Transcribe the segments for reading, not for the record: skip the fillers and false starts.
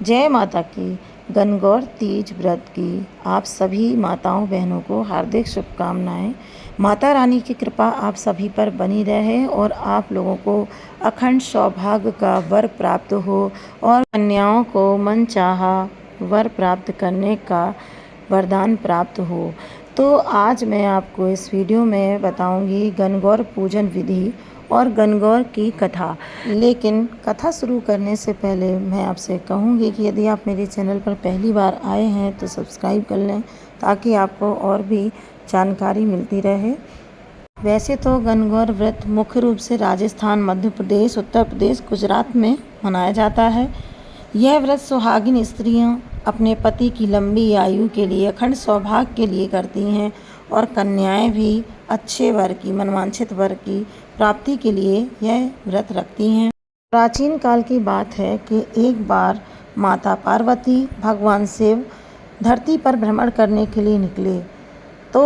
जय माता की। गणगौर तीज व्रत की आप सभी माताओं बहनों को हार्दिक शुभकामनाएं। माता रानी की कृपा आप सभी पर बनी रहे और आप लोगों को अखंड सौभाग्य का वर प्राप्त हो और कन्याओं को मनचाहा वर प्राप्त करने का वरदान प्राप्त हो। तो आज मैं आपको इस वीडियो में बताऊंगी गणगौर पूजन विधि और गणगौर की कथा। लेकिन कथा शुरू करने से पहले मैं आपसे कहूँगी कि यदि आप मेरे चैनल पर पहली बार आए हैं तो सब्सक्राइब कर लें ताकि आपको और भी जानकारी मिलती रहे। वैसे तो गणगौर व्रत मुख्य रूप से राजस्थान, मध्य प्रदेश, उत्तर प्रदेश, गुजरात में मनाया जाता है। यह व्रत सुहागिन स्त्रियां अपने पति की लंबी आयु के लिए, अखंड सौभाग्य के लिए करती हैं और कन्याएं भी अच्छे वर की, मनवांछित वर की प्राप्ति के लिए यह व्रत रखती हैं। प्राचीन काल की बात है कि एक बार माता पार्वती भगवान शिव धरती पर भ्रमण करने के लिए निकले। तो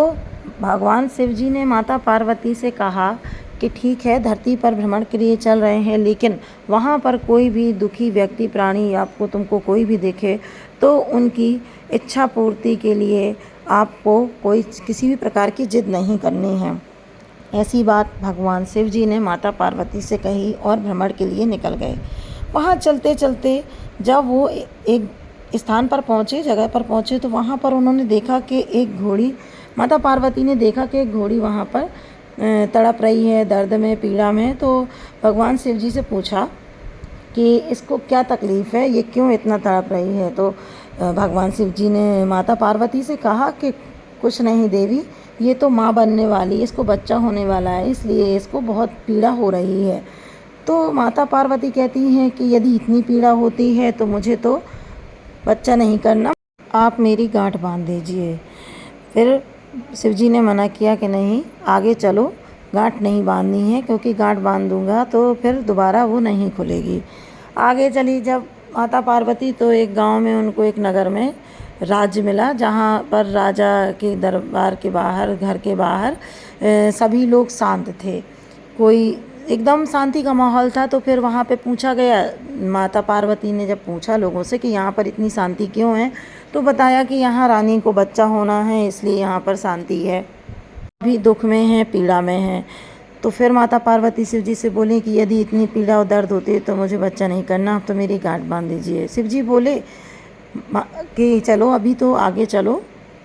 भगवान शिव जी ने माता पार्वती से कहा कि ठीक है, धरती पर भ्रमण के लिए चल रहे हैं, लेकिन वहाँ पर कोई भी दुखी व्यक्ति, प्राणी आपको तुमको कोई भी दिखे तो उनकी इच्छा पूर्ति के लिए आपको कोई किसी भी प्रकार की जिद नहीं करनी है। ऐसी बात भगवान शिव जी ने माता पार्वती से कही और भ्रमण के लिए निकल गए। वहाँ चलते चलते जब वो एक स्थान पर पहुँचे, जगह पर पहुँचे, तो वहाँ पर उन्होंने देखा कि एक घोड़ी, माता पार्वती ने देखा कि एक घोड़ी वहाँ पर तड़प रही है, दर्द में, पीड़ा में। तो भगवान शिव जी से पूछा कि इसको क्या तकलीफ़ है, ये क्यों इतना तड़प रही है। तो भगवान शिव जी ने माता पार्वती से कहा कि कुछ नहीं देवी, ये तो माँ बनने वाली, इसको बच्चा होने वाला है, इसलिए इसको बहुत पीड़ा हो रही है। तो माता पार्वती कहती हैं कि यदि इतनी पीड़ा होती है तो मुझे तो बच्चा नहीं करना, आप मेरी गांठ बांध दीजिए। फिर शिवजी ने मना किया कि नहीं, आगे चलो, गांठ नहीं बांधनी है, क्योंकि गांठ बांध दूंगा तो फिर दोबारा वो नहीं खुलेगी। आगे चली जब माता पार्वती, तो एक गांव में उनको, एक नगर में राज्य मिला, जहाँ पर राजा के दरबार के बाहर, घर के बाहर सभी लोग शांत थे, कोई एकदम शांति का माहौल था। तो फिर वहाँ पे पूछा गया, माता पार्वती ने जब पूछा लोगों से कि यहाँ पर इतनी शांति क्यों है, तो बताया कि यहाँ रानी को बच्चा होना है, इसलिए यहाँ पर शांति है, अभी दुख में है, पीड़ा में है। तो फिर माता पार्वती शिव जी से बोली कि यदि इतनी पीड़ा और दर्द होती है तो मुझे बच्चा नहीं करना, आप तो मेरी गांठ बांध दीजिए। शिव जी बोले कि चलो अभी तो आगे चलो,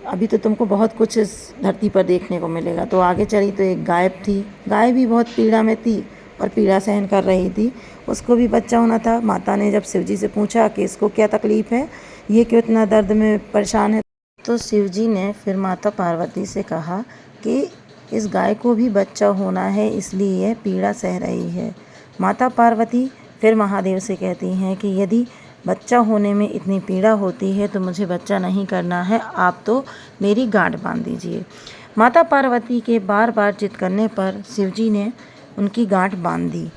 अभी तो तुमको बहुत कुछ इस धरती पर देखने को मिलेगा। तो आगे चली तो एक गाय थी, गाय भी बहुत पीड़ा में थी और पीड़ा सहन कर रही थी, उसको भी बच्चा होना था। माता ने जब शिव जी से पूछा कि इसको क्या तकलीफ़ है, ये क्यों इतना दर्द में परेशान है, तो शिव जी ने फिर माता पार्वती से कहा कि इस गाय को भी बच्चा होना है, इसलिए यह पीड़ा सह रही है। माता पार्वती फिर महादेव से कहती हैं कि यदि बच्चा होने में इतनी पीड़ा होती है तो मुझे बच्चा नहीं करना है, आप तो मेरी गांठ बांध दीजिए। माता पार्वती के बार बार जिद करने पर शिवजी ने उनकी गांठ बांध दी।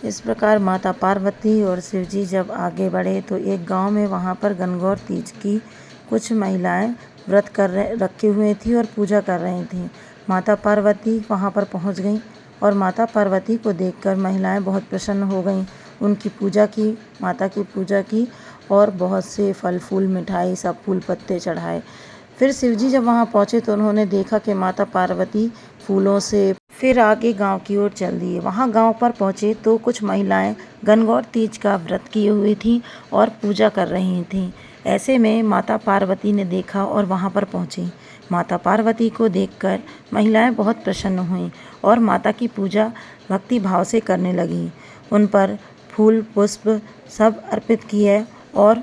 इस प्रकार माता पार्वती और शिवजी जब आगे बढ़े तो एक गांव में, वहां पर गणगौर तीज की कुछ महिलाएं व्रत रखे हुए थी और पूजा कर रही थीं। माता पार्वती वहां पर पहुंच गईं और माता पार्वती को देखकर महिलाएं बहुत प्रसन्न हो गईं। उनकी पूजा की, माता की पूजा की और बहुत से फल फूल, मिठाई, सब फूल पत्ते चढ़ाए। फिर शिवजी जब वहाँ पहुँचे तो उन्होंने देखा कि माता पार्वती फूलों से फिर आगे गांव की ओर चल दिए। वहाँ गांव पर पहुँचे तो कुछ महिलाएं गणगौर तीज का व्रत किए हुई थीं और पूजा कर रही थीं। ऐसे में माता पार्वती ने देखा और वहाँ पर पहुँची। माता पार्वती को देखकर महिलाएं बहुत प्रसन्न हुईं और माता की पूजा भक्ति भाव से करने लगीं। उन पर फूल पुष्प सब अर्पित किए और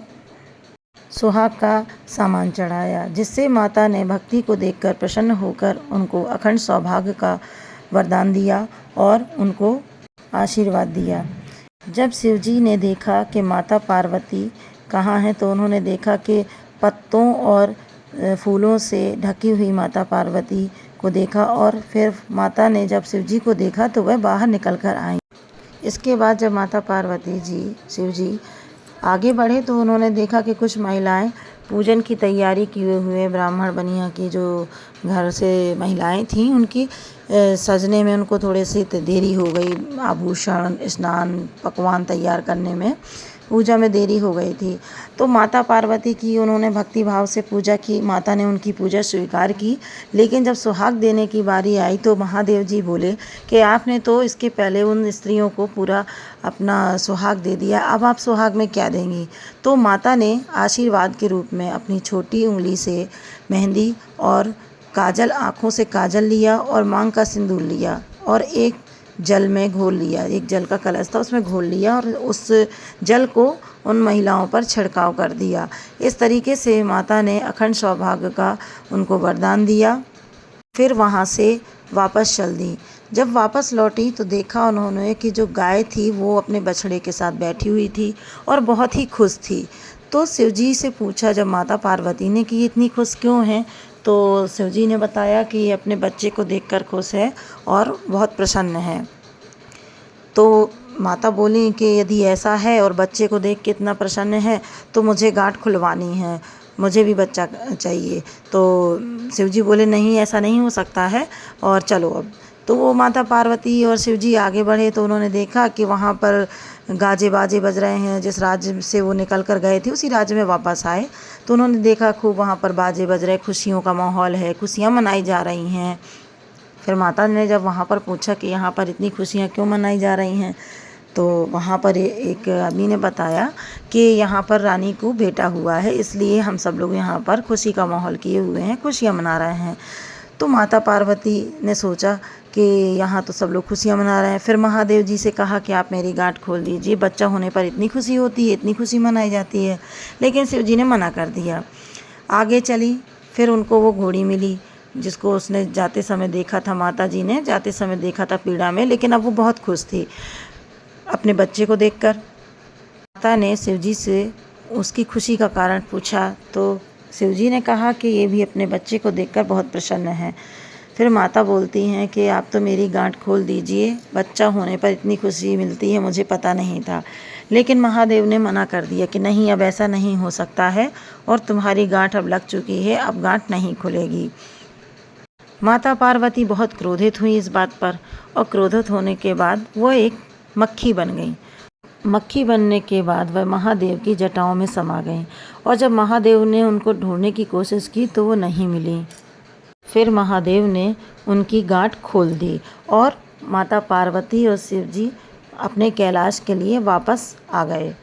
सुहाग का सामान चढ़ाया, जिससे माता ने भक्ति को देखकर प्रसन्न होकर उनको अखंड सौभाग्य का वरदान दिया और उनको आशीर्वाद दिया। जब शिवजी ने देखा कि माता पार्वती कहाँ हैं, तो उन्होंने देखा कि पत्तों और फूलों से ढकी हुई माता पार्वती को देखा और फिर माता ने जब शिवजी को देखा तो वह बाहर निकल कर आई। इसके बाद जब माता पार्वती जी, शिवजी आगे बढ़े तो उन्होंने देखा कि कुछ महिलाएं पूजन की तैयारी किए हुए, ब्राह्मण बनिया की जो घर से महिलाएं थीं, उनकी सजने में उनको थोड़ी सी देरी हो गई, आभूषण, स्नान, पकवान तैयार करने में। पूजा में देरी हो गई थी। तो माता पार्वती की उन्होंने भक्ति भाव से पूजा की, माता ने उनकी पूजा स्वीकार की। लेकिन जब सुहाग देने की बारी आई तो महादेव जी बोले कि आपने तो इसके पहले उन स्त्रियों को पूरा अपना सुहाग दे दिया, अब आप सुहाग में क्या देंगी। तो माता ने आशीर्वाद के रूप में अपनी छोटी उंगली से मेहंदी और काजल, आँखों से काजल लिया और मांग का सिंदूर लिया और एक जल में घोल लिया, एक जल का कलश था उसमें घोल लिया और उस जल को उन महिलाओं पर छिड़काव कर दिया। इस तरीके से माता ने अखंड सौभाग्य का उनको वरदान दिया। फिर वहाँ से वापस चल दी। जब वापस लौटी तो देखा उन्होंने कि जो गाय थी वो अपने बछड़े के साथ बैठी हुई थी और बहुत ही खुश थी। तो शिवजी से पूछा जब माता पार्वती ने कि ये इतनी खुश क्यों हैं, तो शिवजी ने बताया कि ये अपने बच्चे को देखकर खुश है और बहुत प्रसन्न है। तो माता बोली कि यदि ऐसा है और बच्चे को देख के इतना प्रसन्न है तो मुझे गांठ खुलवानी है, मुझे भी बच्चा चाहिए। तो शिवजी बोले नहीं, ऐसा नहीं हो सकता है और चलो अब। तो वो माता पार्वती और शिवजी आगे बढ़े तो उन्होंने देखा कि वहाँ पर गाजे बाजे बज रहे हैं। जिस राज्य से वो निकल कर गए थे उसी राज्य में वापस आए तो उन्होंने देखा खूब वहाँ पर बाजे बज रहे, खुशियों का माहौल है, खुशियाँ मनाई जा रही हैं। फिर माता ने जब वहाँ पर पूछा कि यहाँ पर इतनी खुशियाँ क्यों मनाई जा रही हैं, तो वहाँ पर एक आदमी ने बताया कि यहाँ पर रानी को बेटा हुआ है, इसलिए हम सब लोग यहाँ पर खुशी का माहौल किए हुए हैं, खुशियाँ मना रहे हैं। तो माता पार्वती ने सोचा कि यहाँ तो सब लोग खुशियाँ मना रहे हैं। फिर महादेव जी से कहा कि आप मेरी गांठ खोल दीजिए, बच्चा होने पर इतनी खुशी होती है, इतनी खुशी मनाई जाती है। लेकिन शिव जी ने मना कर दिया। आगे चली, फिर उनको वो घोड़ी मिली जिसको उसने जाते समय देखा था, माता जी ने जाते समय देखा था पीड़ा में, लेकिन अब वो बहुत खुश थी अपने बच्चे को देखकर। माता ने शिवजी से उसकी खुशी का कारण पूछा तो शिवजी ने कहा कि ये भी अपने बच्चे को देखकर बहुत प्रसन्न है। फिर माता बोलती हैं कि आप तो मेरी गांठ खोल दीजिए, बच्चा होने पर इतनी खुशी मिलती है, मुझे पता नहीं था। लेकिन महादेव ने मना कर दिया कि नहीं, अब ऐसा नहीं हो सकता है और तुम्हारी गांठ अब लग चुकी है, अब गांठ नहीं खुलेगी। माता पार्वती बहुत क्रोधित हुई इस बात पर और क्रोधित होने के बाद वो एक मक्खी बन गई। मक्खी बनने के बाद वह महादेव की जटाओं में समा गई और जब महादेव ने उनको ढूंढने की कोशिश की तो वो नहीं मिली। फिर महादेव ने उनकी गांठ खोल दी और माता पार्वती और शिव जी अपने कैलाश के लिए वापस आ गए।